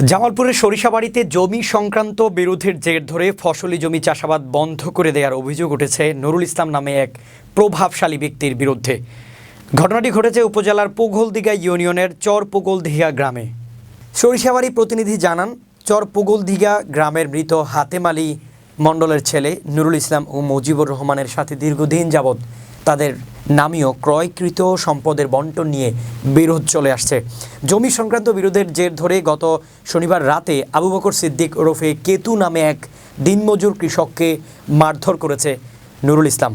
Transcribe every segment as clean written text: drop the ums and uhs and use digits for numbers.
জামালপুরের সরিষাবাড়িতে জমি সংক্রান্ত বিরোধের জের ধরে ফসলি জমি চাষাবাদ বন্ধ করে দেওয়ার অভিযোগ উঠেছে নুরুল ইসলাম নামে এক প্রভাবশালী ব্যক্তির বিরুদ্ধে। ঘটনাটি ঘটেছে উপজেলার পুগলদিঘা ইউনিয়নের চর পুগলদিঘা গ্রামে। সরিষাবাড়ি প্রতিনিধি জানান, চর পুগলদিঘা গ্রামের মৃত হাতেম আলী মণ্ডলের ছেলে নুরুল ইসলাম ও মুজিবুর রহমানের সাথে দীর্ঘদিন যাবৎ তাদের নামীয় ক্রয়কৃত সম্পদের বণ্টন নিয়ে বিরোধ চলে আসছে। জমি সংক্রান্ত বিরোধের জের ধরে গত শনিবার রাতে আবু বকর সিদ্দিক ওরফে কেতু নামে এক দিনমজুর কৃষককে মারধর করেছে নুরুল ইসলাম।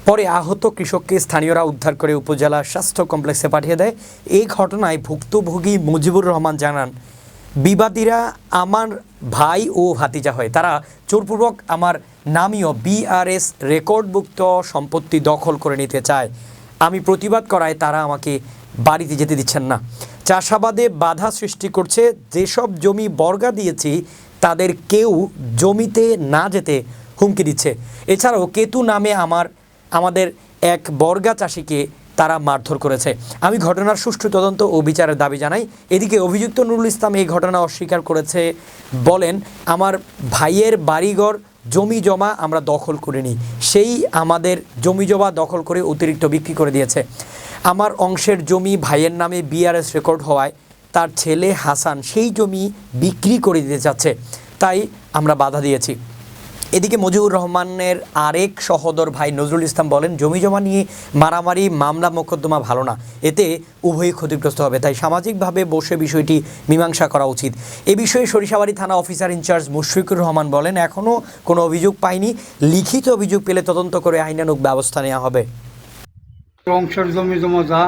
পরে আহত কৃষককে স্থানীয়রা উদ্ধার করে উপজেলা স্বাস্থ্য কমপ্লেক্সে পাঠিয়ে দেয়। এই ঘটনায় ভুক্তভোগী মুজিবুর রহমান জানান, বিবাদীরা আমার ভাই ও ভাতিজা হয়। তারা জোরপূর্বক আমার নামীয় বিআরএস রেকর্ডভুক্ত সম্পত্তি দখল করে নিতে চায়। আমি প্রতিবাদ করায় তারা আমাকে বাড়িতে যেতে দিচ্ছেন না। চাষাবাদে বাধা সৃষ্টি করছে। যেসব জমি বর্গা দিয়েছি তাদের কেউ জমিতে না যেতে হুমকি দিচ্ছে। এছাড়াও কেতু নামে আমাদের এক বর্গা চাষিকে তারা মারধর করেছে। আমি ঘটনার সুষ্ঠু তদন্ত ও বিচারের দাবি জানাই। এদিকে অভিযুক্ত নুরুল ইসলাম এই ঘটনা অস্বীকার করেছে। বলেন, আমার ভাইয়ের বাড়িঘর জমি জমা আমরা দখল করিনি, সেই আমাদের জমি জমা দখল করে অতিরিক্ত বিক্রি করে দিয়েছে। আমার অংশের জমি ভাইয়ের নামে বিআরএস রেকর্ড হওয়ায় তার ছেলে হাসান সেই জমি বিক্রি করে দিতে চাচ্ছে, তাই আমরা বাধা দিয়েছি। এদিকে মুজিবুর রহমানের আরেক সহোদর ভাই নজরুল ইসলাম বলেন, জমি জমা নিয়ে মারামারি মামলা মোকদ্দমা ভালো না, এতে উভয়ই ক্ষতিগ্রস্ত হবে, তাই সামাজিকভাবে বসে বিষয়টি মীমাংসা করা উচিত। এ বিষয়ে সরিষাবাড়ি থানা অফিসার ইনচার্জ মুশফিকুর রহমান বলেন, এখনও কোনো অভিযোগ পাইনি, লিখিত অভিযোগ পেলে তদন্ত করে আইনানুগ ব্যবস্থা নেওয়া হবে। অংশের জমি জমা যা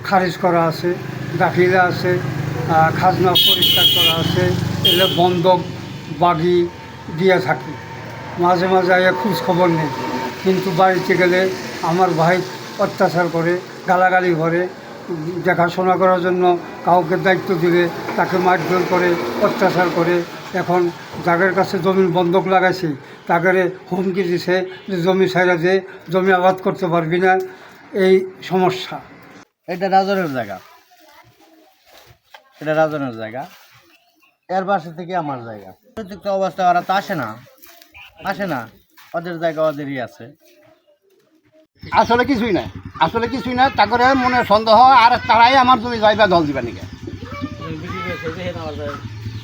খারিজ করা আছে, দাখিলে আছে, খাজনা পরিষ্কার করা আছে, এলে বন্ধক বাগি দিয়ে থাকি। মাঝে মাঝে আইয়া খোঁজ খবর নেই, কিন্তু বাড়িতে গেলে আমার ভাই অত্যাচার করে, গালাগালি করে, দেখাশোনা করার জন্য কাউকে দায়িত্ব দিলে তাকে মারধর করে, অত্যাচার করে। এখন যাদের কাছে জমি বন্ধক লাগাইছি তাদের হুমকি দিছে যে জমি ছাইড়া যে জমি আবাদ করতে পারবি না, এই সমস্যা। এটা রাজনের জায়গা, এটা রাজনের জায়গা, এর পাশে থেকে আমার জায়গা। প্রযুক্ত অবস্থা ওরা তো আসে না, ওদের জায়গা ওদেরই আছে। আসলে কিছুই না, তারপরে মনে সন্দেহ আর তারাই আমার জমি যাইবা দল দিবা নাকি।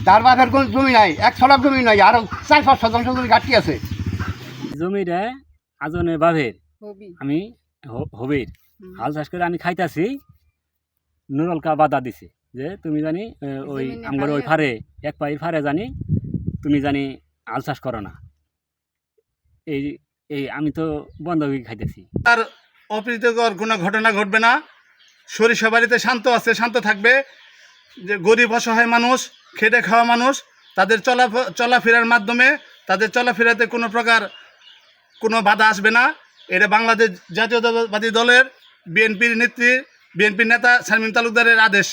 তার বাপের কোনো জমি নাই, 1 শতাংশ জমি নাই, আরো 4-5 শতাংশ জমি ঘাটতি আছে। জমিটা আজনের বাপের, আমি হবির হাল চাষ করে আমি খাইতাছি। নুরুলকা বাধা দিছে যে তুমি জানি ওই আমার ওই ফারে এক পায়ের ফারে জানি তুমি জানি হাল চাষ করো না। এই আমি তো বন্ধ হয়ে খাইতেছি। আর অপ্রীতিকর কোনো ঘটনা ঘটবে না। সরিষাবাড়িতে শান্ত আছে, শান্ত থাকবে। যে গরিব অসহায় মানুষ, খেটে খাওয়া মানুষ, তাদের চলাফেরার মাধ্যমে তাদের চলাফেরাতে কোনো প্রকার কোনো বাধা আসবে না। এটা বাংলাদেশ জাতীয়তাবাদী দলের বিএনপির নেতা শামীম তালুকদারের আদেশ।